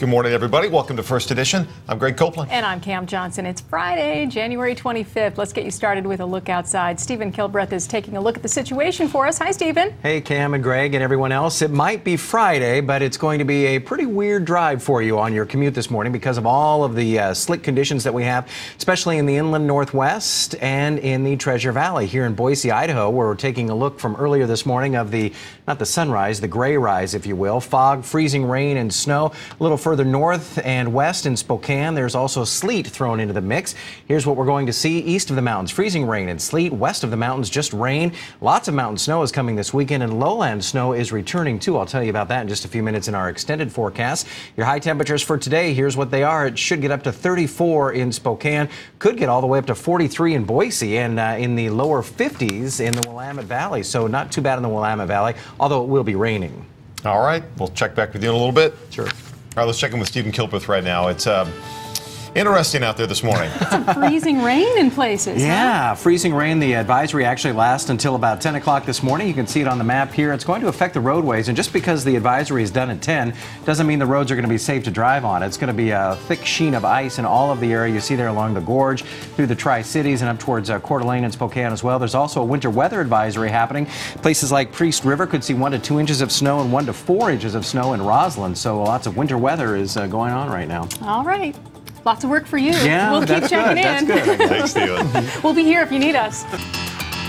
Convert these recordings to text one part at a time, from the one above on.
Good morning, everybody. Welcome to First Edition. I'm Greg Copeland. And I'm Cam Johnson. It's Friday, January 25th. Let's get you started with a look outside. Stephen Kilbreath is taking a look at the situation for us. Hi, Stephen. Hey, Cam and Greg and everyone else. It might be Friday, but it's going to be a pretty weird drive for you on your commute this morning because of all of the slick conditions that we have, especially in the inland northwest and in the Treasure Valley here in Boise, Idaho, where we're taking a look from earlier this morning of the, not the sunrise, the gray rise, if you will. Fog, freezing rain and snow. A little further north and west in Spokane, there's also sleet thrown into the mix. Here's what we're going to see east of the mountains: freezing rain and sleet. West of the mountains, just rain. Lots of mountain snow is coming this weekend, and lowland snow is returning too. I'll tell you about that in just a few minutes in our extended forecast. Your high temperatures for today, here's what they are. It should get up to 34 in Spokane, could get all the way up to 43 in Boise, and in the lower 50s in the Willamette Valley. So not too bad in the Willamette Valley, although it will be raining. All right, we'll check back with you in a little bit. Sure. All right, let's check in with Stephen Kilbreath right now. It's interesting out there this morning. Some freezing rain in places. Yeah, huh? freezing rain. The advisory actually lasts until about 10 o'clock this morning. You can see it on the map here. It's going to affect the roadways, and just because the advisory is done at 10 doesn't mean the roads are going to be safe to drive on. It's going to be a thick sheen of ice in all of the area you see there along the gorge, through the Tri-Cities, and up towards Coeur d'Alene and Spokane as well. There's also a winter weather advisory happening. Places like Priest River could see 1 to 2 inches of snow and 1 to 4 inches of snow in Roslyn. So lots of winter weather is going on right now. All right. Lots of work for you. Yeah, we'll keep checking in. That's good. Thanks, Stephen. We'll be here if you need us.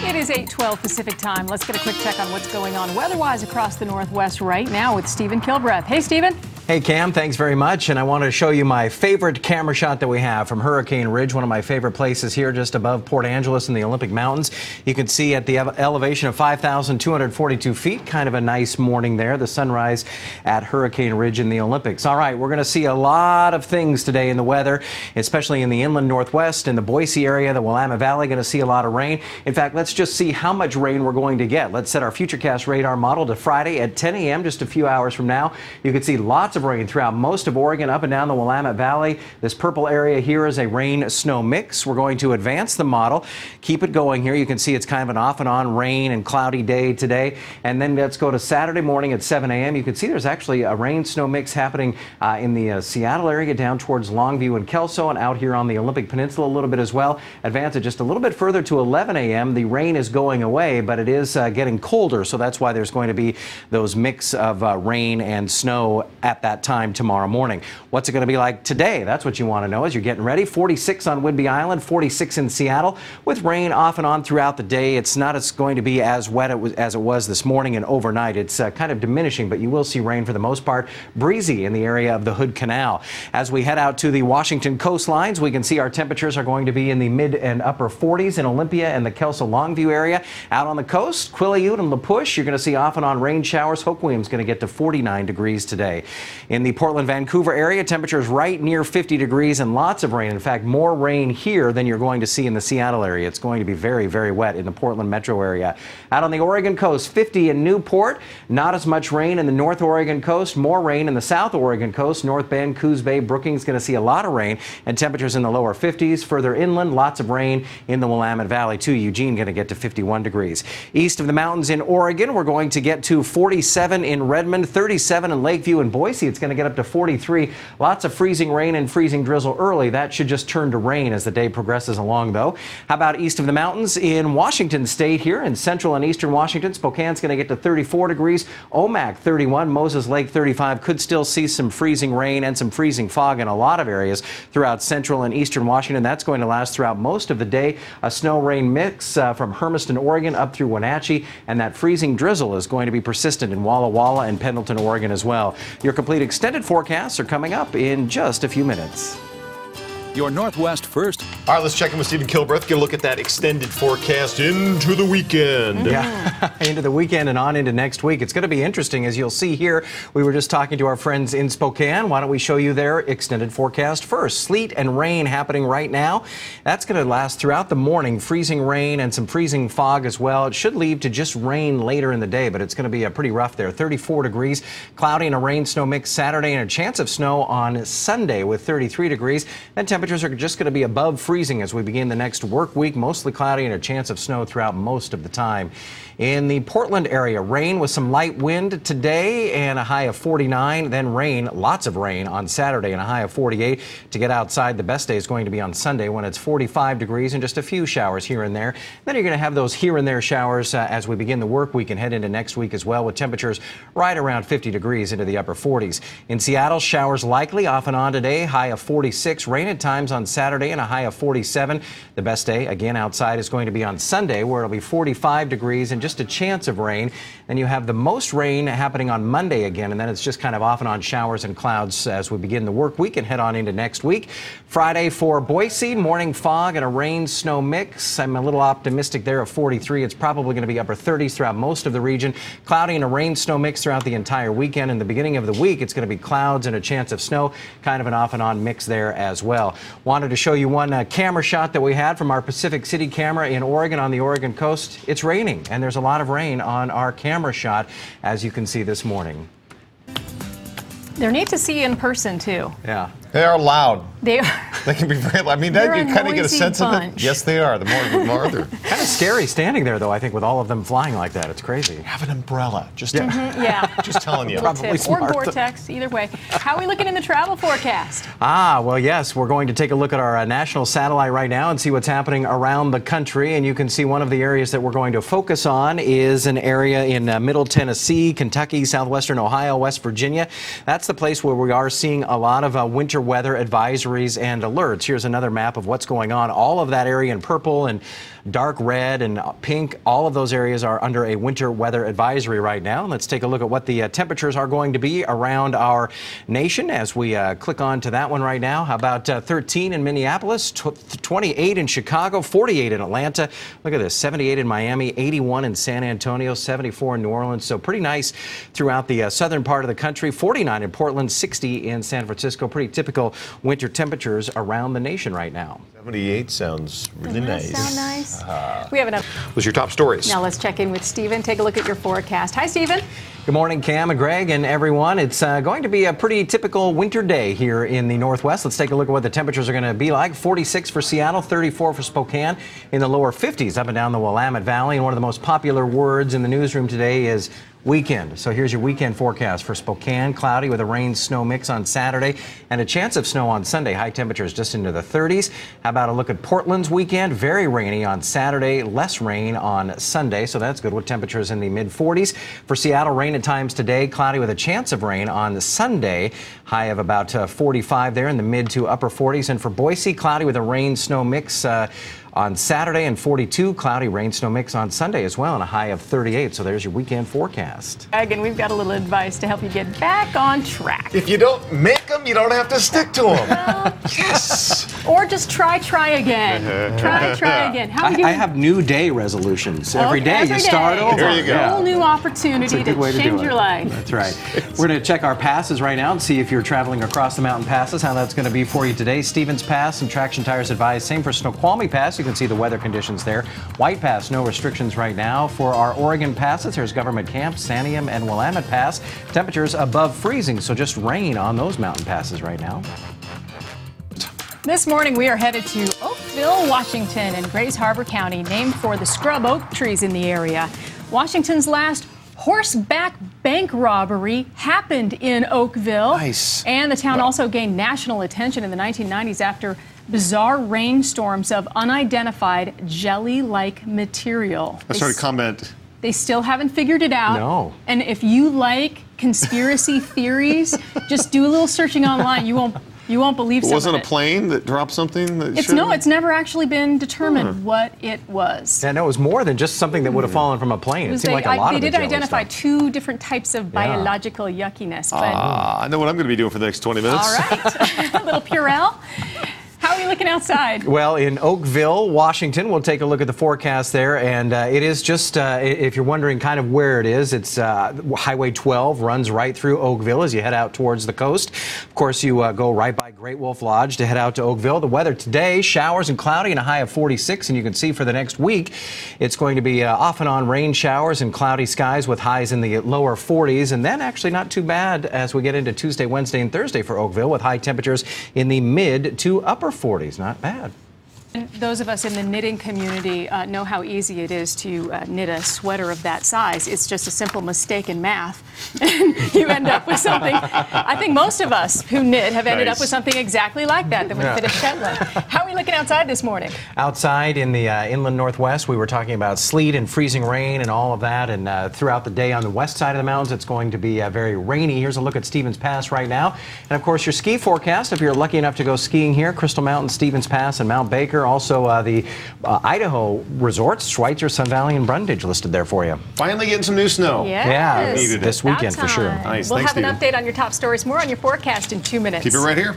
It is 8:12 Pacific time. Let's get a quick check on what's going on weather-wise across the Northwest right now with Stephen Kilbreath. Hey, Stephen. Hey, Cam, thanks very much. And I want to show you my favorite camera shot that we have from Hurricane Ridge, one of my favorite places here just above Port Angeles in the Olympic Mountains. You can see at the elevation of 5,242 feet, kind of a nice morning there, the sunrise at Hurricane Ridge in the Olympics. All right, we're going to see a lot of things today in the weather, especially in the inland northwest, in the Boise area, the Willamette Valley, going to see a lot of rain. In fact, let's just see how much rain we're going to get. Let's set our Futurecast radar model to Friday at 10 a.m., just a few hours from now. You can see lots of rain throughout most of Oregon, up and down the Willamette Valley. This purple area here is a rain-snow mix. We're going to advance the model, keep it going here. You can see it's kind of an off and on rain and cloudy day today. And then let's go to Saturday morning at 7 a.m. You can see there's actually a rain-snow mix happening in the Seattle area down towards Longview and Kelso, and out here on the Olympic Peninsula a little bit as well. Advance it just a little bit further to 11 a.m. The rain is going away, but it is getting colder, so that's why there's going to be those mix of rain and snow at that time tomorrow morning. What's it going to be like today? That's what you want to know as you're getting ready. 46 on Whidbey Island, 46 in Seattle, with rain off and on throughout the day. It's not going to be as wet as it was this morning and overnight. It's kind of diminishing, but you will see rain for the most part. Breezy in the area of the Hood Canal. As we head out to the Washington coastlines, we can see our temperatures are going to be in the mid and upper 40s in Olympia and the Kelso-Longview area. Out on the coast, Quileute and La Push, you're going to see off and on rain showers. Hope William's going to get to 49 degrees today. In the Portland, Vancouver area, temperatures right near 50 degrees and lots of rain. In fact, more rain here than you're going to see in the Seattle area. It's going to be very, very wet in the Portland metro area. Out on the Oregon coast, 50 in Newport. Not as much rain in the North Oregon coast. More rain in the South Oregon coast. North Bend, Coos Bay, Brookings going to see a lot of rain and temperatures in the lower 50s. Further inland, lots of rain in the Willamette Valley too. Eugene going to get to 51 degrees. East of the mountains in Oregon, we're going to get to 47 in Redmond, 37 in Lakeview and Boise. It's going to get up to 43. Lots of freezing rain and freezing drizzle early. That should just turn to rain as the day progresses along, though. How about east of the mountains in Washington State here in central and eastern Washington? Spokane's going to get to 34 degrees. Omak 31, Moses Lake 35. Could still see some freezing rain and some freezing fog in a lot of areas throughout central and eastern Washington. That's going to last throughout most of the day. A snow-rain mix from Hermiston, Oregon up through Wenatchee, and that freezing drizzle is going to be persistent in Walla Walla and Pendleton, Oregon as well. Your complete extended forecasts are coming up in just a few minutes. Your Northwest first. All right, let's check in with Stephen Kilbreath. Get a look at that extended forecast into the weekend. Yeah, into the weekend and on into next week. It's going to be interesting, as you'll see here. We were just talking to our friends in Spokane. Why don't we show you their extended forecast first? Sleet and rain happening right now. That's going to last throughout the morning. Freezing rain and some freezing fog as well. It should lead to just rain later in the day, but it's going to be pretty rough there. 34 degrees, cloudy and a rain-snow mix Saturday, and a chance of snow on Sunday with 33 degrees. Then temperatures are just going to be above freezing freezing as we begin the next work week. Mostly cloudy and a chance of snow throughout most of the time. In the Portland area, rain with some light wind today and a high of 49. Then rain, lots of rain on Saturday and a high of 48. To get outside, the best day is going to be on Sunday when it's 45 degrees and just a few showers here and there. Then you're going to have those here and there showers as we begin the work week and head into next week as well, with temperatures right around 50 degrees into the upper 40s. In Seattle, showers likely off and on today, high of 46. Rain at times on Saturday and a high of 47. The best day again outside is going to be on Sunday, where it'll be 45 degrees and just a chance of rain. Then you have the most rain happening on Monday again, and then it's just kind of off and on showers and clouds as we begin the work week and head on into next week. Friday for Boise, morning fog and a rain-snow mix. I'm a little optimistic there of 43. It's probably going to be upper 30s throughout most of the region. Cloudy and a rain-snow mix throughout the entire weekend. In the beginning of the week, it's going to be clouds and a chance of snow, kind of an off and on mix there as well. Wanted to show you one camera shot that we had from our Pacific City camera in Oregon on the Oregon coast. It's raining, and there's a lot of rain on our camera shot, as you can see this morning. They're neat to see in person, too. Yeah. They are loud. They are. They can be very loud. I mean, that you kind of get a sense of it. Yes, they are. The more they're kind of scary standing there, though, I think, with all of them flying like that. It's crazy. Have an umbrella. Just yeah. Just telling you. Probably smart. Or Gore-Tex, either way. How are we looking in the travel forecast? Well, yes, we're going to take a look at our national satellite right now and see what's happening around the country. And you can see one of the areas that we're going to focus on is an area in Middle Tennessee, Kentucky, southwestern Ohio, West Virginia. That's the place where we are seeing a lot of winter weather advisories and alerts. Here's another map of what's going on. All of that area in purple and dark red and pink, all of those areas are under a winter weather advisory right now. Let's take a look at what the temperatures are going to be around our nation as we click on to that one right now. How about 13 in Minneapolis, 28 in Chicago, 48 in Atlanta. Look at this, 78 in Miami, 81 in San Antonio, 74 in New Orleans. So pretty nice throughout the southern part of the country. 49 in Portland, 60 in San Francisco. Pretty typical winter temperatures around the nation right now. 78 sounds really nice. Sound nice? We have enough. What's your top stories? Now let's check in with Stephen. Take a look at your forecast. Hi, Stephen. Good morning, Cam and Greg and everyone. It's going to be a pretty typical winter day here in the Northwest. Let's take a look at what the temperatures are going to be like. 46 for Seattle, 34 for Spokane, in the lower 50s up and down the Willamette Valley. And one of the most popular words in the newsroom today is weekend. So here's your weekend forecast for Spokane. Cloudy with a rain-snow mix on Saturday and a chance of snow on Sunday. High temperatures just into the 30s. How about a look at Portland's weekend? Very rainy on Saturday, less rain on Sunday. So that's good with temperatures in the mid-40s. For Seattle, rain at times today. Cloudy with a chance of rain on Sunday. High of about 45 there in the mid to upper 40s. And for Boise, cloudy with a rain-snow mix on Saturday and 42, cloudy rain-snow mix on Sunday as well, and a high of 38. So there's your weekend forecast. Again, we've got a little advice to help you get back on track. If you don't make them, you don't have to stick to them. Yes. Or just try again. Try again. How I have new day resolutions. Every day you start over. There you go. A whole new opportunity to change your life. That's right. We're going to check our passes right now and see if you're traveling across the mountain passes, how that's going to be for you today. Stevens Pass and Traction Tires advised. Same for Snoqualmie Pass. You can see the weather conditions there. White Pass, no restrictions right now. For our Oregon passes, there's Government Camp, Santiam, and Willamette Pass. Temperatures above freezing, so just rain on those mountain passes right now. This morning we are headed to Oakville, Washington in Grays Harbor County, named for the scrub oak trees in the area. Washington's last horseback bank robbery happened in Oakville. Nice. And the town also gained national attention in the 1990s after bizarre rainstorms of unidentified jelly-like material. I started comment. They still haven't figured it out. No. And if you like conspiracy theories, just do a little searching online. You won't believe some of it. Wasn't a plane that dropped something? It's never actually been determined what it was. Yeah, no, it was more than just something that would have fallen from a plane. It seemed like a lot they of the did identify stuff. 2 different types of biological yuckiness. But I know what I'm going to be doing for the next 20 minutes. all right, a little Purell. How are we looking outside? Well, in Oakville, Washington, we'll take a look at the forecast there. And it is just, if you're wondering kind of where it is, it's Highway 12 runs right through Oakville as you head out towards the coast. Of course, you go right by Great Wolf Lodge to head out to Oakville. The weather today, showers and cloudy and a high of 46. And you can see for the next week, it's going to be off and on rain showers and cloudy skies with highs in the lower 40s. And then actually not too bad as we get into Tuesday, Wednesday, and Thursday for Oakville with high temperatures in the mid to upper 40s. Not bad. And those of us in the knitting community know how easy it is to knit a sweater of that size. It's just a simple mistake in math. And you end up with something. I think most of us who knit have ended up with something exactly like that would fit a Shetland. How are we looking outside this morning? Outside in the inland northwest, we were talking about sleet and freezing rain and all of that. And throughout the day on the west side of the mountains, it's going to be very rainy. Here's a look at Stevens Pass right now. And of course, your ski forecast, if you're lucky enough to go skiing here, Crystal Mountain, Stevens Pass, and Mount Baker. Also, the Idaho resorts, Schweitzer, Sun Valley, and Brundage listed there for you. Finally getting some new snow. Yes. Yeah, needed it. this weekend for sure. Nice. We'll Thanks, have an Stephen. update on your top stories more on your forecast in 2 minutes. Keep it right here.